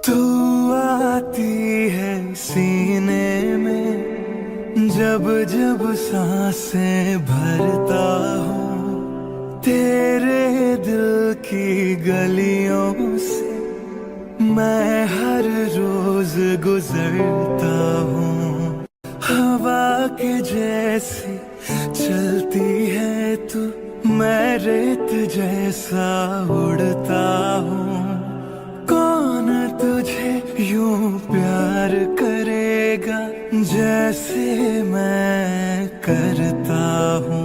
तू आती है सीने में जब जब सांसें भरता हूँ तेरे दिल की गलियों से मैं हर रोज गुजरता हूँ हवा के जैसी चलती है तू मैं रेत जैसा उड़ता हूँ कौन तुझे यूं प्यार करेगा जैसे मैं करता हूँ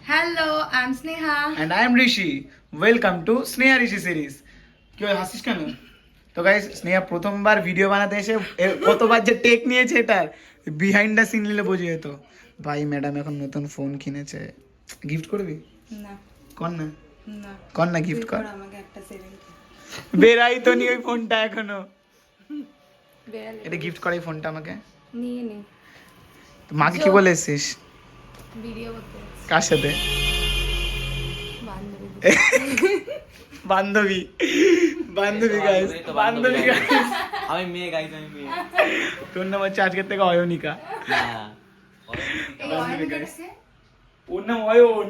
hello I am Sneha and I am Rishi welcome to Sneha Rishi series কি হয় হাসিস কেন তো গাইস স্নেহা প্রথমবার ভিডিও বানাতে এসে কতবার যে টেক নিয়েছে এটার বিহাইন্ড দ্য সিন নিলে বোঝে যেত ভাই ম্যাডাম এখন নতুন ফোন কিনেছে গিফট করবি না কর না না কর না গিফট কর আমাকে একটা সেভিং বেরাই তো নি ওই ফোনটা এখনো বেরালে এটা গিফট করে ফোনটা আমাকে নিয়ে নে তো মাকে কি বলে এসেছিস ভিডিও করতে কার সাথে বান্ধবী বান্ধবী বান্ধবী গাইস বান্ধবী গাইস আমি মেয়ে গাইস আমি মেয়ে তোর নাম হচ্ছে আজকের থেকে অয়নিকা না এই অয়নটাকে ওর নাম অয়ন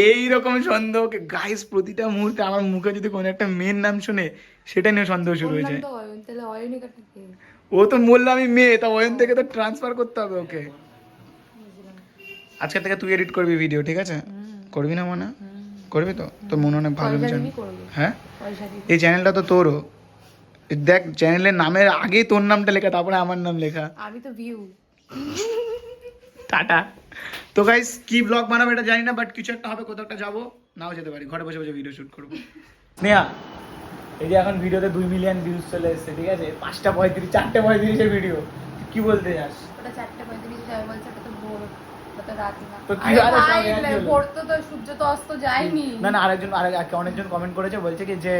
এইরকম সন্দেহ গাইস প্রতিটা মুহূর্তে আমার মুখে যদি কোনো একটা মেয়ের নাম শুনে সেটা নিয়ে সন্দেহ শুরু ওর হয়েছে নাম তো অয়ন তাহলে অয়নিকাটা কে ও তো বললো আমি মেয়ে তা অয়ন থেকে তো ট্রান্সফার করতে হবে ওকে আজকে থেকে তুই এডিট করবি ভিডিও ঠিক আছে করবি না মনে করবি তো তোর মনে অনেক ভালো পয়সা জানি দিবি করবি হ্যাঁ পয়সা দিবি এই চ্যানেলটা তো তোরও দেখ চ্যানেলের নামের আগেই তোর নামটা লেখা তারপরে আমার নাম লেখা আমি তো ভিউ টাটা তো গাইস কি ব্লগ বানাবো এটা জানি না বাট কিছু একটা হবে কোথাও একটা যাবো নাও যেতে পারি ঘরে বসে বসে ভিডিও শুট করবো স্নেহা এই যে এখন ভিডিওতে 2 মিলিয়ন ভিউজ চলে এসেছে ঠিক আছে 5:35 4:35 ভিডিও কি বলতে যাস ওটা 4:35 যাবে বলছে ওটা তো ভোর ওটা তো রাত না তো কি আরে আরে ভাই, সব এক হলো। ভোর তো সূর্য তো অস্ত যায়নি না না অনেকজন কমেন্ট করেছে বলছে কি যে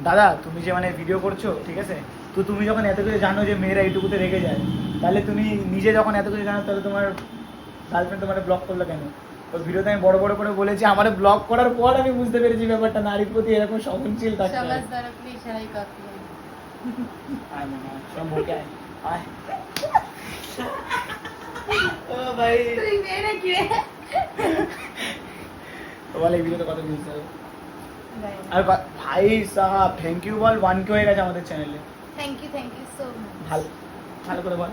দাদা তুমি যে মানে ভিডিও করছো ঠিক আছে তো তুমি যখন এত কিছু জানো যে মেয়েরা এইটুকুতে রেগে যায় তাহলে তুমি নিজে যখন এত কিছু জানো তাহলে তোমার গার্লফ্রেন্ড তোমার ব্লক করলো কেন ওই ভিডিওতে আমি বড় বড় করে বলেছি আমার ব্লক করার পর আমি বুঝতে পেরেছি ব্যাপারটা নারীর প্রতি এরকম সহনশীল থাকতে হয়। সমাজদার আপনি ইশারাই করতে আয় মামা সব মুখে আয় আয় ও ভাই তুই মেরে কি রে বল এই ভিডিওতে কত ভিউজ যাবে আর ভাই সাহাব থ্যাংক ইউ বল 1K হয়ে গেছে আমাদের চ্যানেলে থ্যাংক ইউ সো মাচ ভালো ভালো করে বল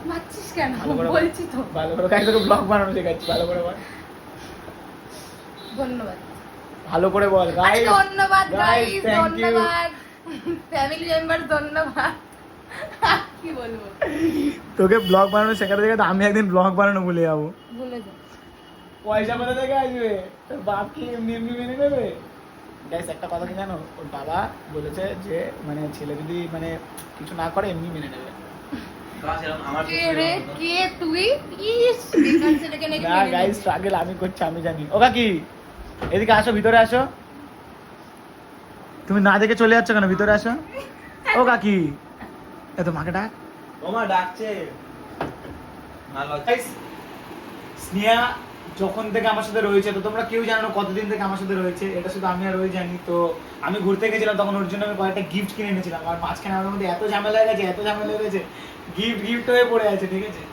মারছিস কেন ভালো করে বল। বলছি তো ভালো করে কাজ করে ব্লগ বানানো শেখাচ্ছি ভালো করে বল ধন্যবাদ ভালো করে বল আরে গাইস ধন্যবাদ guys, গাইস thank you. ধন্যবাদ ফ্যামিলি মেম্বার ধন্যবাদ কি বলবো তোকে ব্লগ বানানো শেখাতে শেখাতে আমি একদিন ব্লগ বানানো ভুলে যাবো ভুলে যা পয়সা কোথা থেকে আসবে তোর বাপ কি এমনি এমনি মেনে নেবে গাইস একটা কথা কি জানো ওর বাবা বলেছে যে মানে ছেলে যদি মানে কিছু না করে এমনি মেনে নেবে আমার কে রে কে তুই ইস বেকার ছেলেকে নাকি না মেনে গাইস নিস। স্ট্রাগল আমি করছি আমি জানি ও কাকি এদিকে আসো ভিতরে আসো তুমি না দেখে চলে যাচ্ছ কেন ভিতরে আসো ও কাকি এত মাকে ডাক ওমা ডাকছে ভালো গাইস স্নেহা যখন থেকে আমার সাথে রয়েছে তো তোমরা কেউ জানো না কতদিন থেকে আমার সাথে রয়েছে এটা শুধু আমি আর ওই জানি তো আমি ঘুরতে গেছিলাম তখন ওর জন্য আমি কয়েকটা গিফট কিনে এনেছিলাম আর মাঝখানে আমার মধ্যে এত ঝামেলা হয়ে গেছে গিফট হয়ে পড়ে আছে ঠিক আছে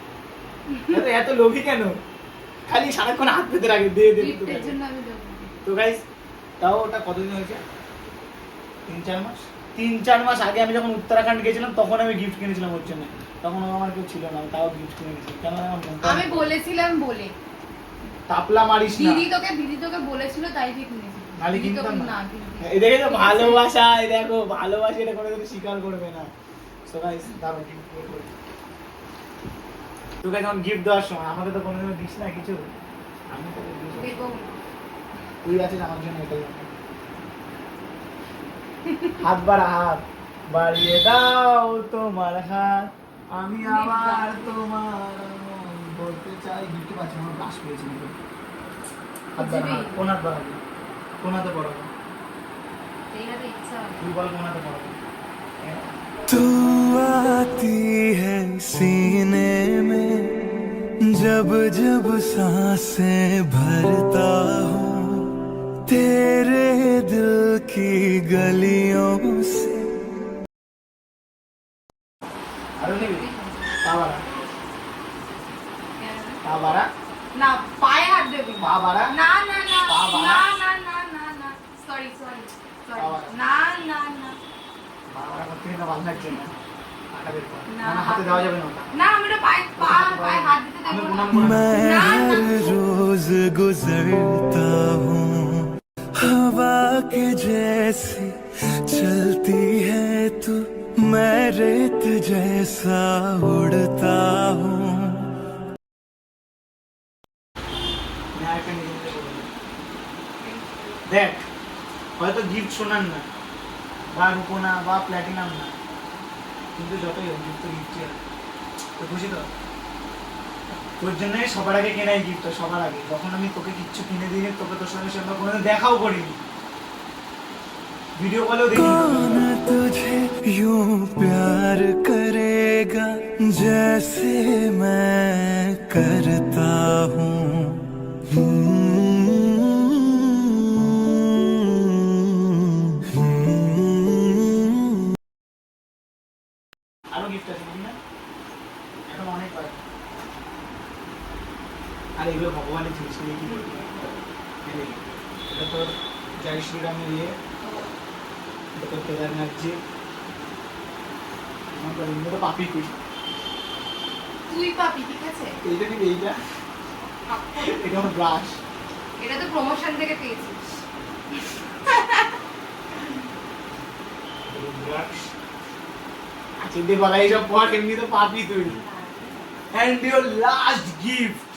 এত লোভী কেন খালি সারাক্ষণ হাত পেতে রাখে দে দে গিফটের জন্য আমি দেবো তো গাইস তাও ওটা কতদিন হয়েছে 3-4 মাস 3-4 মাস আগে আমি যখন উত্তরাখণ্ড গেছিলাম তখন আমি গিফট কিনেছিলাম ওর জন্য তখন ও আমার কেউ ছিল না আমি তাও গিফট কিনে গেছি কেন আমার মনটা আমি বলেছিলাম বলে তাপলা মারিস না দিদি তোকে বলেছিল তাই তুই কিনেছিস নাহলে দিদি কিনতাম তোকে না। না দিদি এই দেখে তো ভালোবাসা এই দেখো ভালোবাসা এটা কোনোদিন স্বীকার করবে না সো গাইস দাঁড়াও গিফট করবো তোকে যখন গিফট দেওয়ার সময় আমাকে তো কোনোদিন দিস না কিছু আমি তোকে দিই দেবো তুই আছিস আমার জন্য এটাই অনেক। হাত বাড়িয়ে দাও তোমার হাত আমি আবার তোমার মন বলতে চাই গিফট পাচ্ছি আমার ক্লাস পেয়েছি হাত বাড়াবো কোন হাত বাড়াবো কোন হাতে পড়াবো এই হাতে ইচ্ছা তুই বল কোন হাতে পড়াবো तू आती है सीने में जब जब सांसें भरता हूँ तेरे दिल की गलियों से। আরো নিবি পা বাড়া না পায়ে হাত দেবি পা বাড়া না না না পা বাড়া। না না না না না সরি সরি পা সরি বাড়া। না না না পা বাড়া করতে না ভালো লাগছে না হাঁটা বের কর। না, না হাতে দেওয়া যাবে না ওটা। না আমি তো পায়ে হাত দিতে আমি দেবো না প্রণাম করবো। मैं ना, हर ना। रोज गुजरता हूँ हवा के जैसी चलती है तू मैं रेत जैसा उड़ता हूँ। আমি আরেকটা নিজে নিজে বলে দিই। দেখ হয়তো গিফট শোনান না বা রূপো না বা প্ল্যাটিনাম না, কিন্তু যতই হোক গিফট তো গিফটই হয়। তো খুশি তো? তোর জন্য সবার আগে কেনাই গিফট, সবার আগে। যখন আমি তোকে কিচ্ছু কিনে দিই, তোকে তোর সঙ্গে সঙ্গে কোনোদিন দেখাও করিনি, ভিডিও কলেও দেখিনি। कौन तुझे यूं प्यार करेगा जैसे मैं करता हूँ। আরো গিফট আছে বুঝলি না, এখন অনেক পাবে। আর এগুলো ভগবানের জিনিস নিয়ে কি করবি? এটা তোর জয় শ্রীরামের ইয়ে, এটা তোর কেদারনাথজি, আমার তো এমনি তো পাপি তুই। তুই পাবি ঠিক আছে এইটা নিবি, এইটা এটা আমার ব্রাশ। এটা তো প্রমোশন থেকে পেয়েছিস ব্রাশ আচ্ছা দিয়ে বলা এইসব পর, এমনি তো পাপি তুই। And your last gift,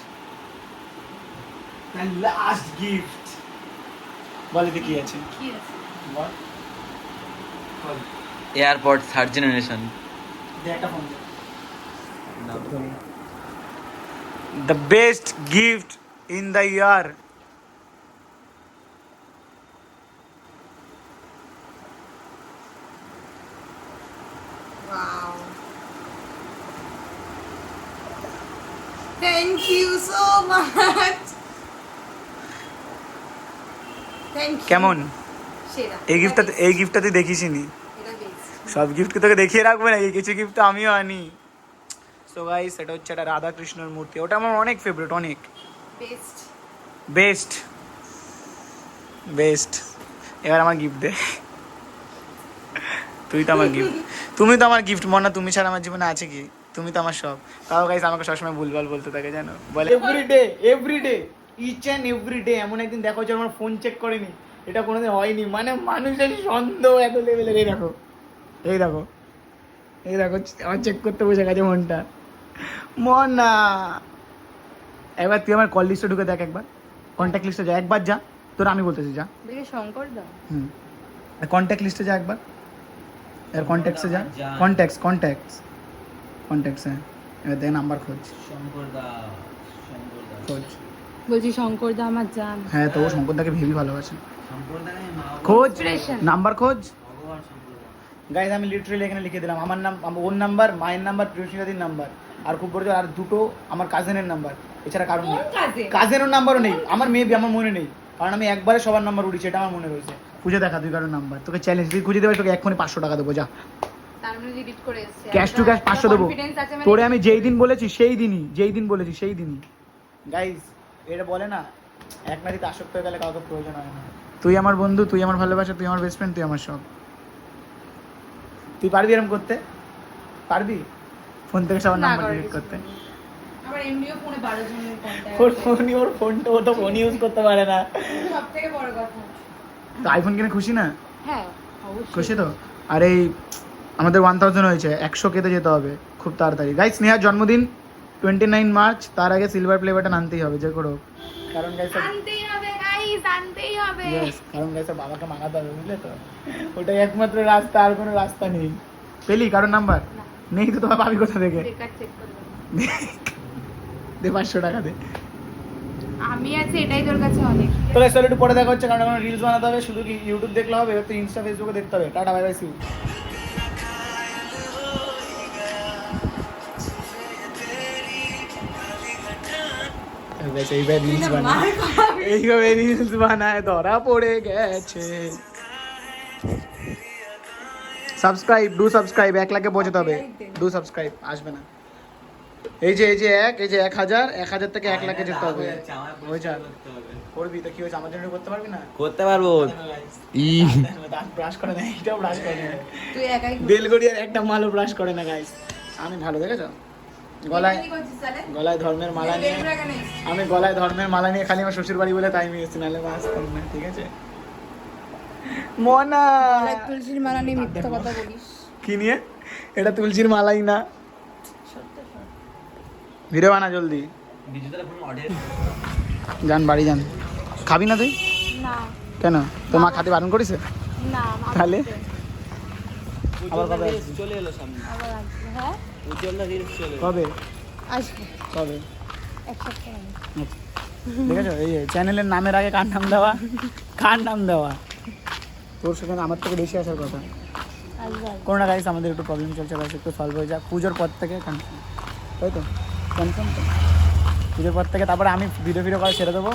the last gift, বল এতে কি আছে? কি আছে বল বল। AirPod 3rd generation. দে একটা ফোন দে। The best gift in the year. Wow. Thank you so much. Thank you. কেমন সেরা এই গিফটটা তুই দেখিসনি? এটা বেস্ট সব গিফট তোকে দেখিয়ে রাখবো নাকি? কিছু গিফট তো আমিও আনি। সো গাইস এটা হচ্ছে একটা রাধা কৃষ্ণর মূর্তি, ওটা আমার অনেক ফেভারিট, অনেক বেস্ট বেস্ট বেস্ট। এবার আমার গিফট দে। তুই তো আমার গিফট, তুমি তো আমার গিফট মনে না, তুমি ছাড়া আমার জীবনে আছে কি? তুমি তো আমার সব। তাও গাইস আমাকে সবসময় ভুলভাল বলতে থাকে জানো, বলে এভরিডে ইচ অ্যান্ড এভরিডে। এমন একদিন দেখো যে আমার ফোন চেক করেনি, এটা কোনোদিন হয়নি। মানে মানুষের সন্দেহ এত লেভেলের। এই দেখো এই দেখো এই দেখো, আমার চেক করতে বসে গেছে ফোনটা। মন না, একবার তুই আমার কল লিস্টে ঢুকে দেখ, একবার কন্ট্যাক্ট লিস্টে যা, একবার যা, তোর আমি বলতেছি যা। দেখে শঙ্কর দা হুম, কন্ট্যাক্ট লিস্টে যা একবার, এর কন্ট্যাক্টসে যা, কন্ট্যাক্টস হ্যাঁ, এবার দেখ নাম্বার খোঁজ, খোঁজ। বলছি শঙ্কর দা আমার জান। হ্যাঁ তো ও শঙ্করদাকে ভেবি ভালোবাসে, সম্পূর্ণ খোঁজ Inspiration. নাম্বার খোঁজ। ভগবান সম্পূর্ণ। গাইজ আমি লিটারালি এখানে লিখে দিলাম আমার নাম, ওর নাম্বার, মায়ের নাম্বার, প্রিয়সিকাদির নাম্বার, আর খুব বড় আর দুটো আমার কাজিনের নাম্বার, এছাড়া কারণ নেই। কোন কাজে কাজিনের নাম্বারও নেই আমার, মেবি আমার মনে নেই, কারণ আমি একবারে সবার নাম্বার উঠেছি, এটা আমার মনে রয়েছে। খুঁজে দেখা তুই কারোর নাম্বার, তোকে চ্যালেঞ্জ, তুই খুঁজে দেবে, তোকে এক্ষুনি 500 টাকা দেবো, যা। তার মানে ডিলিট করে এসেছে ক্যাশ টু ক্যাশ 500 দেবো কনফিডেন্স আছে মানে তোরে। আমি যেই দিন বলেছি সেই দিনই গাইজ, এটা বলে না এক নারীতে আসক্ত হয়ে গেলে কাউকে প্রয়োজন হয় না। তুই আমার বন্ধু, তুই আমার ভালোবাসা, তুই আমার বেস্ট ফ্রেন্ড, তুই আমার সব। তুই পারবি এরকম করতে? পারবি ফোন থেকে সবার না নাম্বার করার ডিলিট কিছু করতে? নেই। আবার এমনিও ফোনে 12 জনের কন্টাক্ট ওর ফোনই, ওর ফোনটা, ও তো ফোন ইউজ করতে পারে না। সবথেকে বড় কথা। তো আইফোন কিনে খুশি না? হ্যাঁ অবশ্যই খুশি তো? আর এই আমাদের 1000 হয়েছে, 100 কেতে যেতে হবে খুব তাড়াতাড়ি। গাইস স্নেহার জন্মদিন 29 মার্চ, তার আগে সিলভার প্লে বাটন আনতেই হবে যে করো, কারণ গাইস আনতেই হবে গাইস, আনতেই হবে। কারণ গাইস বাবাকে মানাতে হবে, বুঝলে তো? ওটাই একমাত্র রাস্তা, আর কোনো রাস্তা নেই। পেলি কারোর নাম্বার? না। নেই তো তোমার পাবি কোথা থেকে? বেকার চেক করলাম। দে 500 টাকা দে। আমি আছি এটাই তোর কাছে অনেক। তো গাইস একটু পরে দেখা হচ্ছে, কারণ এখন রিলস বানাতে হবে, শুধু কি ইউটিউব দেখলে হবে, এবার তো ইনস্টা ফেসবুকে দেখতে হবে। Tata bye bye, see you. এইবার রিলস বানায়, এইভাবে রিলস বানায়, ধরা পড়ে গেছে। সাবস্ক্রাইব, ডু সাবস্ক্রাইব, 1 লাখে পৌঁছতে হবে। ডু সাবস্ক্রাইব, আসবে না। এই যে 1000 থেকে 1 লাখে যেতে হবে। ওই যা করবি তো কি হয়েছে, আমার জন্য করতে পারবি না? করতে পারবো। দাঁত ব্রাশ করে না, এটাও ব্রাশ করে না। তুই একাই বেলগড়িয়ার একটা মালও ব্রাশ করে না গাইস। আমি ভালো দেখেছো, গলায় কি করছিস তাহলে? গলায় ধর্মের মালা নিয়ে, বেলুড়া কেন এসেছিস? আমি গলায় ধর্মের মালা নিয়ে খালি আমার শ্বশুর বাড়ি বলে তাই আমি এসেছি, নাহলে বাস করি না, ঠিক আছে? মনা গলায় তুলসীর মালা নিয়ে মিথ্যা কথা বলিস। কি নিয়ে? এটা তুলসীর মালাই না। ভিডিও বানা জলদি, যান বাড়ি যান। খাবি না তুই? না কেন, তোর মা খাতে বারণ করিস? না তাহলে আবার কবে আসবি? চলে এলো সামনে, আবার আসবে। হ্যাঁ উজ্জ্বলদা রিলস চলে এলো। কবে আসবে কবে? এক সপ্তাহ আগে। দেখেছো, এই চ্যানেলের নামের আগে কার নাম দেওয়া, কার নাম দেওয়া। তোর সেখানে আমার থেকে বেশি আসার কথা। আসবে কোনো না গাইস, আমাদের একটু প্রবলেম চলছে, গাইস একটু সলভ হয়ে যাক পুজোর পর থেকে, কনফার্ম, তাই তো? কনফার্ম তো? পুজোর পর থেকে তারপরে আমি ভিডিও করে ছেড়ে দেবো,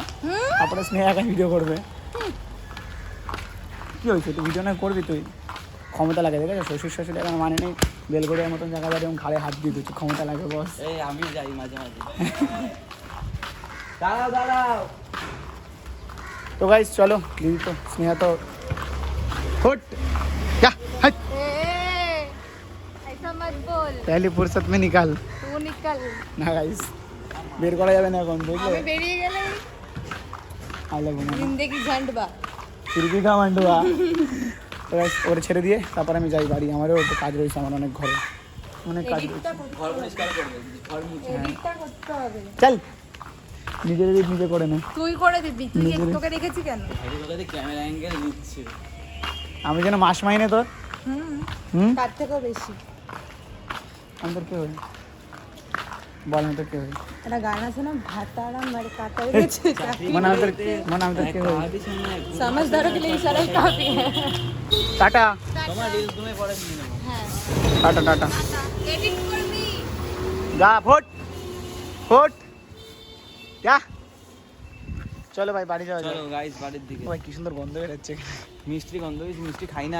তারপরে স্নেহা একা ভিডিও করবে। কি হয়েছে, তুই ভিডিও না করবি, তুই ক্ষমতা লাগে, দেখেছো? শ্বশুর শাশুড়ি এখন মানে নেই, বেলগড়িয়ার মতন জায়গা দাঁড়িয়ে ঘাড়ে হাত দিয়ে দিচ্ছে, ক্ষমতা লাগে বস। এই আমি যাই মাঝে মাঝে। দাঁড়াও দাঁড়াও। তো গাইস চলো, দিদি তো স্নেহা তো फुट क्या हट ऐसा मत बोल पहली फुर्सत में निकाल तू निकल না গাইস, বের করা যাবে না এখন, বুঝলে? আমি বেরিয়ে গেলে আলে ঘুমা জিন্দেগি ঝান্ডবা ফিরবি কা মান্ডুয়া। তো গাইস ওরে ছেড়ে দিয়ে তারপর আমি যাই বাড়ি, আমারও একটু কাজ রয়েছে, আমার অনেক ঘরে অনেক কাজ রয়েছে। এডিটটা করতে ঘর পরিষ্কার করবে, ঘর মুছে। এডিটটা করতে হবে চল, নিজের এডিট নিজে করে নে। তুই করে দিবি তুই তোকে দেখেছি কেন ভাই ক্যামেরা অ্যাঙ্গেল নিচ্ছে। আমি যেন মাস মাইনে তোর। হুম, তার থেকেও বেশি আমি তোর কে হই বল, আমি তোর কে হই? একটা গান আছে না ভাতারাম মারে কাটা গেছে মনে আমি তোর কে হই? समझदारों के लिए इशारा ही काफी है টাটা তোমার রিলস তুমি পরে নিয়ে নেবো। হ্যাঁ টাটা টাটা, এডিট করবি যা ফোট ফোট যা। চলো ভাই বাড়ি যাওয়া যাক। চলো গাইস বাড়ির দিকে। ভাই কি সুন্দর গন্ধ বেরোচ্ছে। মিষ্টি গন্ধ, মিষ্টি খাই না।